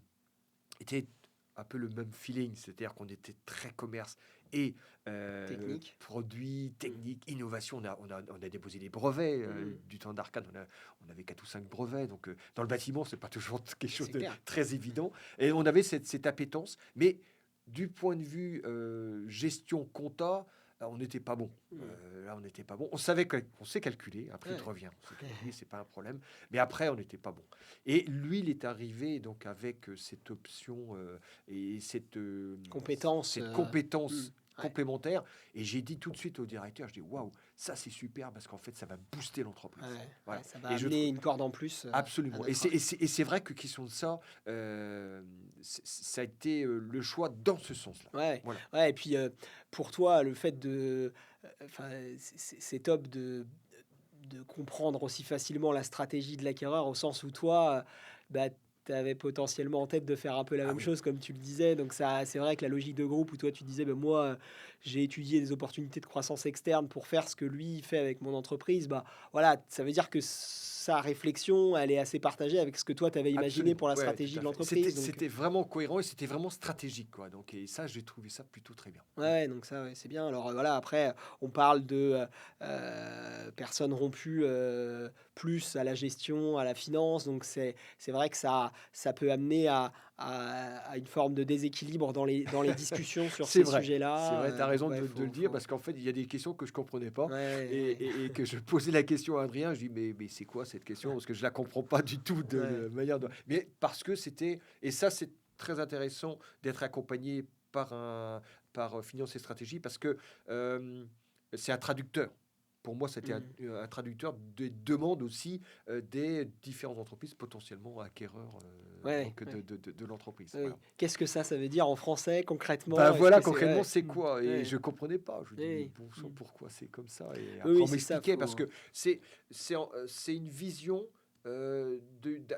était un peu le même feeling, c'est-à-dire qu'on était très commerce et Technique. produits, techniques, innovation. On a déposé des brevets du temps d'Arcane, on avait 4 ou 5 brevets, donc dans le bâtiment, c'est pas toujours quelque chose C'est de clair. très évident. Et on avait cette appétence, mais du point de vue gestion compta, on n'était pas bon. Là, on n'était pas bon. On sait calculer, un prix de Ouais. revient, on sait calculer, c'est pas un problème. Mais après, on n'était pas bon. Et lui, il est arrivé donc avec cette option et Compétence. cette compétence Ouais. complémentaire. Et j'ai dit tout de suite au directeur, je dis waouh, ça c'est super parce qu'en fait, ça va booster l'entreprise. Ouais. Voilà. Ouais, ça va Et je amener trouve une corde en plus à absolument. Et notre c'est arc. et c'est- et c'est vrai que question de ça, ça a été le choix dans ce sens-là. Ouais, Voilà. ouais, et puis pour toi, le fait enfin, c'est top de comprendre aussi facilement la stratégie de l'acquéreur, au sens où toi, bah, tu avais potentiellement en tête de faire un peu la Ah même oui. chose, comme tu le disais. Donc ça, c'est vrai que la logique de groupe où toi tu disais, ben moi, j'ai étudié des opportunités de croissance externe pour faire ce que lui fait avec mon entreprise. Bah voilà, ça veut dire que sa réflexion, elle est assez partagée avec ce que toi tu avais imaginé Absolument, pour la ouais, tout stratégie à de fait. C'était l'entreprise. Donc c'était vraiment cohérent et c'était vraiment stratégique, quoi. Donc et ça, j'ai trouvé ça plutôt très bien. ouais, ouais, donc ça, ouais, c'est bien. Alors voilà, après, on parle de personnes rompues plus à la gestion, à la finance. Donc c'est vrai que ça peut amener à une forme de déséquilibre dans les discussions sur C'est ces vrai, c'est sujets-là. vrai, tu as Donc raison ouais, de le dire parce qu'en fait, il y a des questions que je comprenais pas ouais, ouais, et, ouais, et que je posais la question à Adrien, je dis mais c'est quoi cette question? Parce que je la comprends pas du tout de ouais. la manière de... Mais parce que c'était... Et ça, c'est très intéressant d'être accompagné par Finance et Stratégie parce que euh, c'est un traducteur. Pour moi, c'était Mm. un traducteur des demandes aussi des différentes entreprises potentiellement acquéreurs Ouais, donc ouais, de l'entreprise. oui. Voilà. Qu'est-ce que ça veut dire en français Bah concrètement? Est-ce voilà, que c'est concrètement, ouais, c'est quoi? Et ouais, je comprenais pas. Je dis, mais oui, bon sang, mm. pourquoi c'est comme ça? Et Oui, après, oui, on c'est ça. m'expliquait parce que c'est une vision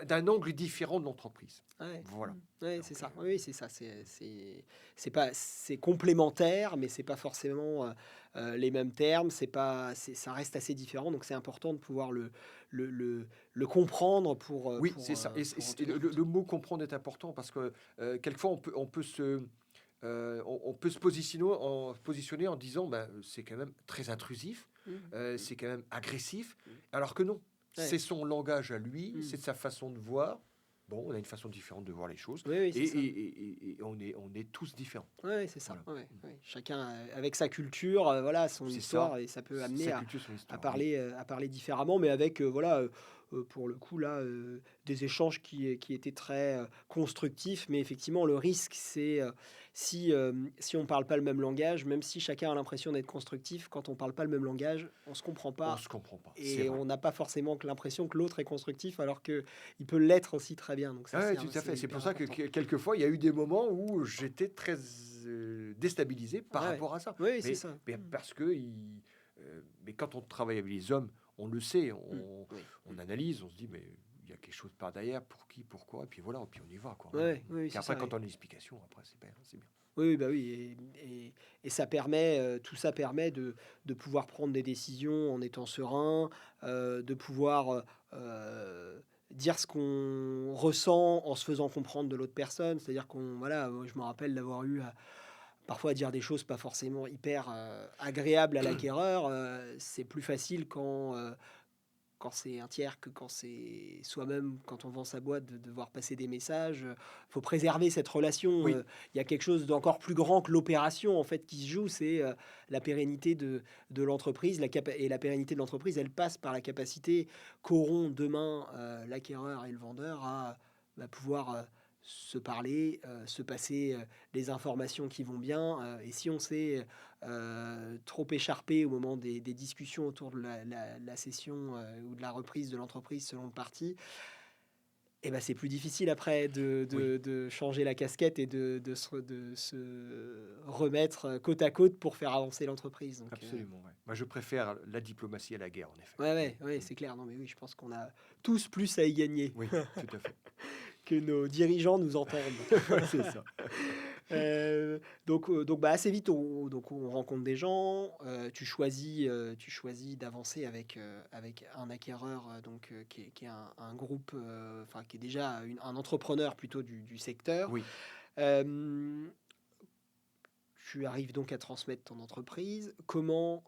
d'un angle différent de l'entreprise. Ouais, Voilà. ouais, c'est Donc, ça. Oui, c'est ça. C'est pas, c'est complémentaire, mais c'est pas forcément les mêmes termes. Ça reste assez différent. Donc c'est important de pouvoir le, le, le comprendre oui, c'est ça. pour en Et tenir compte. le mot comprendre est important parce que quelquefois, on peut se positionner en disant bah, c'est quand même très intrusif, Mm, mm, c'est quand même agressif, mm. alors que non, c'est Ouais. son langage à lui, Mm. c'est sa façon de voir. Bon, on a une façon différente de voir les choses Oui, oui, et, c'est ça. et on est tous différents. Ouais, c'est ça. Voilà. Ouais, ouais. Chacun avec sa culture, voilà, son C'est ça, histoire, et ça peut c'est amener sa culture, son histoire. Oui, à parler différemment, mais avec voilà, pour le coup là, des échanges qui étaient très constructifs. Mais effectivement, le risque, c'est si on parle pas le même langage, même si chacun a l'impression d'être constructif, quand on parle pas le même langage, on se comprend on pas. se comprend pas, c'est Et vrai. on n'a pas forcément que l'impression que l'autre est constructif, alors que il peut l'être aussi très bien. Donc ça, Ouais, tout à c'est fait. C'est pour hyper ça que important. quelquefois, il y a eu des moments où j'étais très déstabilisé par Ouais. rapport à ça. Oui, c'est ça. Mais parce que mais quand on travaille avec les hommes, on le sait, Mm. Oui. on analyse, on se dit, mais il y a quelque chose par derrière, pour qui, pourquoi, et puis voilà, et puis on y va, quoi. Hein. Ouais, oui, Puis c'est après, ça. Oui. quand on a l'explication, après, c'est bien, c'est bien. Oui, bah oui, et ça permet, tout ça permet de pouvoir prendre des décisions en étant serein, de pouvoir dire ce qu'on ressent en se faisant comprendre de l'autre personne. C'est-à-dire qu'on, voilà, moi, je me rappelle d'avoir eu parfois à dire des choses pas forcément hyper agréables à l'acquéreur. C'est plus facile quand c'est un tiers que quand c'est soi-même, quand on vend sa boîte, de devoir passer des messages. Faut préserver cette relation. Oui, Il y a quelque chose d'encore plus grand que l'opération en fait qui se joue, c'est la pérennité de l'entreprise. Et la pérennité de l'entreprise, elle passe par la capacité qu'auront demain l'acquéreur et le vendeur à pouvoir se parler, se passer les informations qui vont bien. Et si on s'est trop écharpé au moment des discussions autour de la session ou de la reprise de l'entreprise selon le parti, Et ben c'est plus difficile après Oui, de changer la casquette et de se remettre côte à côte pour faire avancer l'entreprise. Donc, absolument, ouais. Moi, je préfère la diplomatie à la guerre, en effet. ouais, Mmh, ouais, ouais, mmh. c'est clair. Non, mais oui, je pense qu'on a tous plus à y gagner Oui, tout à fait. que nos dirigeants nous entendent. Ouais, c'est ça. Donc bah, assez vite, on rencontre des gens. Tu choisis d'avancer avec un acquéreur, qui est un groupe, enfin qui est déjà un entrepreneur plutôt du secteur. Oui. Euh, Tu arrives donc à transmettre ton entreprise. Comment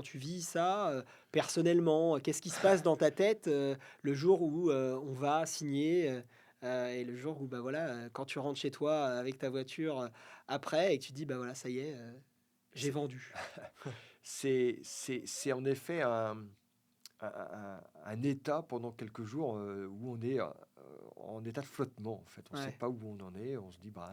tu vis ça personnellement? Qu'est-ce qui se passe dans ta tête le jour où on va signer et le jour où bah voilà, quand tu rentres chez toi avec ta voiture après et que tu dis bah voilà, ça y est, j'ai C'est vendu. c'est en effet un état pendant quelques jours, où on est, en état de flottement, en fait. On ne sait Ouais. pas où on en est. On se dit: «Bah,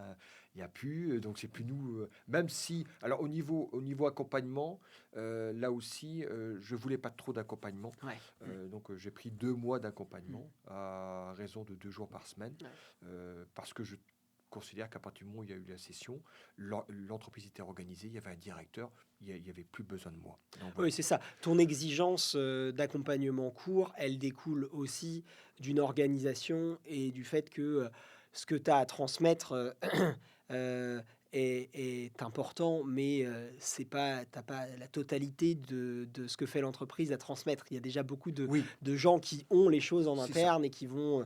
il y a plus, donc c'est plus nous», même si alors au niveau accompagnement, là aussi, je voulais pas trop d'accompagnement. Ouais. Mm. Donc j'ai pris 2 mois Mm. d'accompagnement à raison de 2 jours par semaine, Ouais. parce que je considère qu'à partir du moment où il y a eu la session, l'entreprise était organisée, il y avait un directeur, il y avait plus besoin de moi. Donc voilà. Oui, c'est ça. Ton exigence d'accompagnement court, elle découle aussi d'une organisation et du fait que ce que tu as à transmettre euh, est important, mais t'as pas la totalité de ce que fait l'entreprise à transmettre. Il y a déjà beaucoup Oui, de gens qui ont les choses en c'est ça. interne et qui vont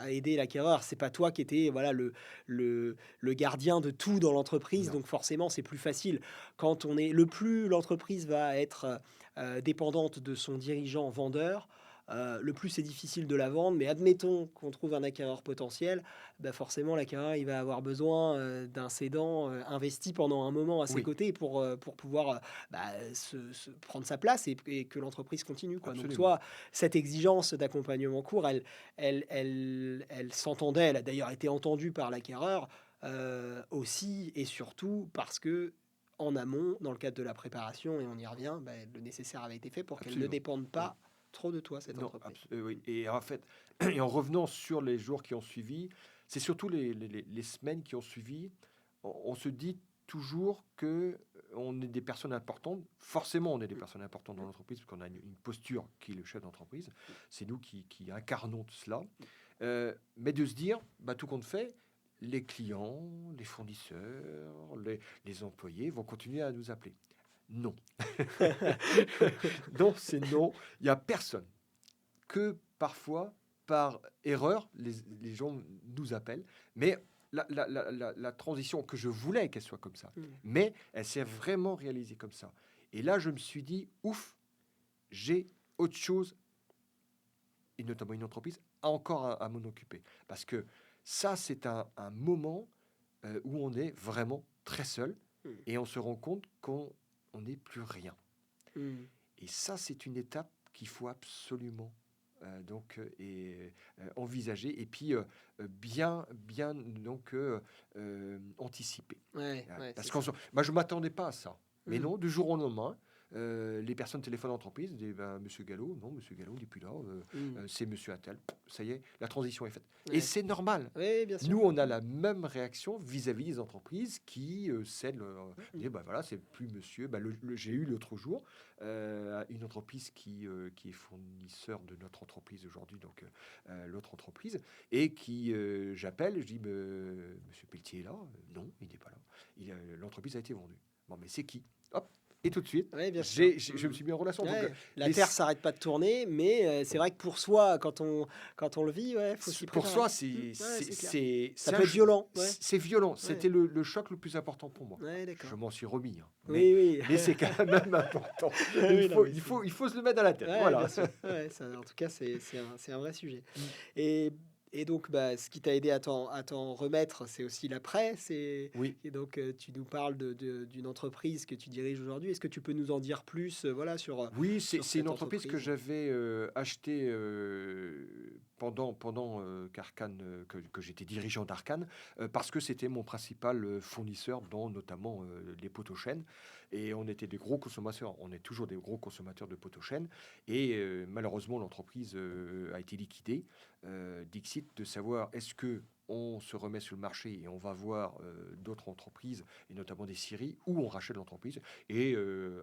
aider l'acquéreur. C'est pas toi qui étais voilà, le gardien de tout dans l'entreprise, Non. donc forcément c'est plus facile quand on est le plus l'entreprise va être dépendante de son dirigeant vendeur, le plus c'est difficile de la vendre. Mais admettons qu'on trouve un acquéreur potentiel, bah forcément l'acquéreur il va avoir besoin d'un cédant investi pendant un moment à ses Oui, côtés pour pouvoir prendre sa place et que l'entreprise continue, quoi. Donc absolument. toi, cette exigence d'accompagnement court, elle s'entendait, elle a d'ailleurs été entendue par l'acquéreur aussi et surtout parce que en amont, dans le cadre de la préparation, et on y revient, bah, le nécessaire avait été fait pour qu'elle ne Absolument. dépende Oui. pas trop de toi, cette Non, entreprise. oui. Et en fait, et en revenant sur les jours qui ont suivi, c'est surtout les semaines qui ont suivi. On se dit toujours que on est des personnes importantes. Forcément, on est des personnes importantes dans l'entreprise parce qu'on a une posture qui est le chef d'entreprise. C'est nous qui incarnons tout cela. Mais de se dire, bah, tout compte fait, les clients, les fournisseurs, les employés vont continuer à nous appeler. Non. Non, c'est non. Il n'y a personne. Que parfois, par erreur, les gens nous appellent. Mais la transition que je voulais qu'elle soit comme ça, Mm. mais elle s'est vraiment réalisée comme ça. Et là, je me suis dit, ouf, j'ai autre chose, et notamment une entreprise, encore à m'en occuper. Parce que ça, c'est un moment où on est vraiment très seul Mm. et on se rend compte qu'on n'est plus rien. Mm. Et ça, c'est une étape qu'il faut absolument envisager et puis bien donc anticiper. Ouais, ouais, Parce c'est que ça. moi, je m'attendais pas à ça. Mais Mm. non, du jour au lendemain, les personnes téléphonent à l'entreprise, disent ben, Monsieur Gallo, non, Monsieur Gallo n'est plus là, Mm. c'est Monsieur Attal. Ça y est, la transition est faite. Et Ouais. c'est normal. Oui, bien sûr. Nous, on a la même réaction vis-à-vis des entreprises qui cèdent. Mm. Disent, bah voilà, c'est plus monsieur. Bah, j'ai eu l'autre jour une entreprise qui est fournisseur de notre entreprise aujourd'hui, donc l'autre entreprise, et qui j'appelle, je dis, Monsieur Pelletier est là? Non, il n'est pas là. L'entreprise a été vendue. Bon, mais c'est qui? Hop, et tout de suite, Oui, bien sûr. je me Mm. suis mis en relation. Donc, Ouais, la les, Terre s'arrête pas de tourner, mais c'est vrai que pour soi, quand on le vit, ouais, faut s'y pour préparer. soi, Mm. Ouais, c'est clair. Ça c'est peut être violent. Ouais, c'est violent. ouais, C'était le choc le plus important pour moi. ouais, Je d'accord. m'en suis remis, hein, Oui, oui. mais c'est quand même important. Oui, non, mais Il faut se le mettre dans la tête. ouais, bien Voilà. sûr. Ouais, ça, en tout cas, c'est un vrai sujet. Mm. Et, et donc, bah, ce qui t'a aidé à t'en remettre, c'est aussi l'après. Oui. Et donc, tu nous parles d'une entreprise que tu diriges aujourd'hui. Est-ce que tu peux nous en dire plus, voilà, Oui, sur c'est une cette entreprise que entreprise? j'avais achetée pendant qu'Arkane, que j'étais dirigeant d'Arkane, parce que c'était mon principal fournisseur dans notamment les poteaux chaînes. Et on était des gros consommateurs. On est toujours des gros consommateurs de potochène. Et malheureusement, l'entreprise a été liquidée. Dixit, de savoir est-ce que on se remet sur le marché et on va voir d'autres entreprises, et notamment des scieries, où on rachète l'entreprise. Et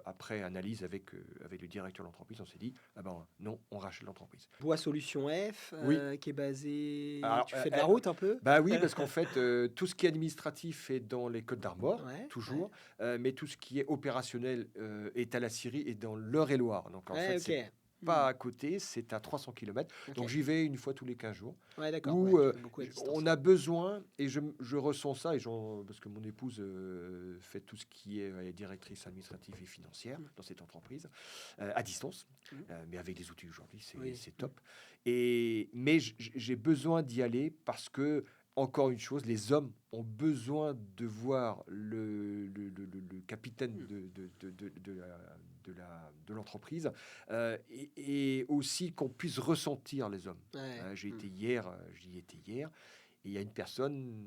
après analyse avec le directeur de l'entreprise, on s'est dit, ah ben non, on rachète l'entreprise. Bois Solution F, Oui. qui est basé. Alors, Tu fais de la route un peu? bah oui, parce qu'en fait, tout ce qui est administratif est dans les Côtes d'Armor, Ouais, toujours, mais tout ce qui est opérationnel est à la Syrie et dans l'Eure-et-Loire. Donc en ouais, fait, ok. c'est pas à côté, c'est à 300 km. Ok. Donc j'y vais une fois tous les 15 jours. Ouais, d'accord. Où Ouais, tu fais beaucoup à distance. on a besoin, et je ressens ça, parce que mon épouse fait tout ce qui est elle est directrice administrative et financière dans cette entreprise, à distance, mais avec les outils aujourd'hui, Oui. c'est top. Mais j'ai besoin d'y aller parce que, encore une chose, les hommes ont besoin de voir le capitaine de l'entreprise, et aussi qu'on puisse ressentir les hommes. Ouais. J'y étais hier, et il y a une personne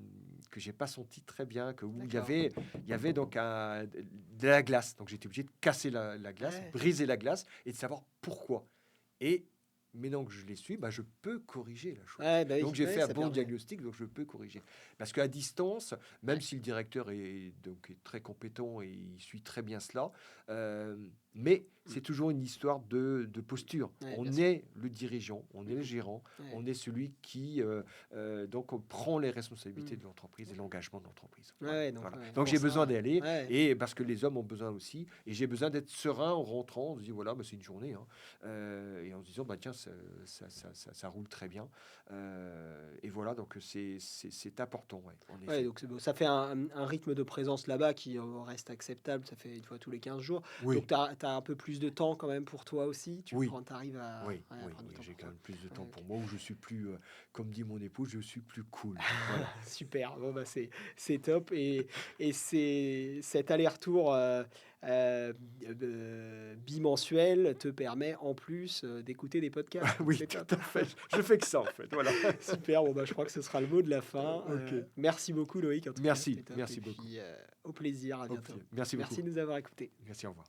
que j'ai pas senti très bien, où D'accord. il y avait donc de la glace. Donc j'étais obligé de casser la glace, Ouais. briser la glace, et de savoir pourquoi. Et maintenant que je l'ai su, bah, je peux corriger la chose. Ouais, bah oui, Donc j'ai ouais, fait un ça bon permet. diagnostic, donc je peux corriger. Parce qu'à distance, même Ouais. si le directeur est très compétent et il suit très bien cela, mais c'est toujours une histoire de posture. Ouais, On bien sûr. est le dirigeant, on est le gérant, Ouais. on est celui qui donc on prend les responsabilités de l'entreprise et l'engagement de l'entreprise. Ouais, Voilà, donc, voilà. ouais, Donc pour j'ai ça, besoin d'y aller, ouais. et parce que les hommes ont besoin aussi, et j'ai besoin d'être serein en rentrant. On se dit voilà, bah, c'est une journée, hein, et en se disant bah tiens, ça roule très bien, et voilà, donc c'est important, ouais, en Ouais, effet. donc bon, ça fait un rythme de présence là-bas qui reste acceptable. Ça fait une fois tous les 15 jours. Oui. Donc, tu as un peu plus de temps quand même pour toi aussi. Tu Oui. arrives à, Oui, ouais, à oui, prendre du temps j'ai pour quand toi. même plus de temps Ouais, pour ok. moi, où je suis plus, comme dit mon épouse, je suis plus cool. Voilà. Super. Bon, bah, c'est top. Et cet aller-retour bimensuel te permet en plus d'écouter des podcasts. Donc, Oui, c'est tout top. à fait. Je fais que ça, en fait. Voilà. Super. Bon, bah, je crois que ce sera le mot de la fin. Ok. Merci beaucoup, Loïc. En tout cas, c'était top. Et Merci beaucoup. puis, au plaisir. À bientôt. Merci beaucoup. Merci de nous avoir écoutés. Merci, au revoir.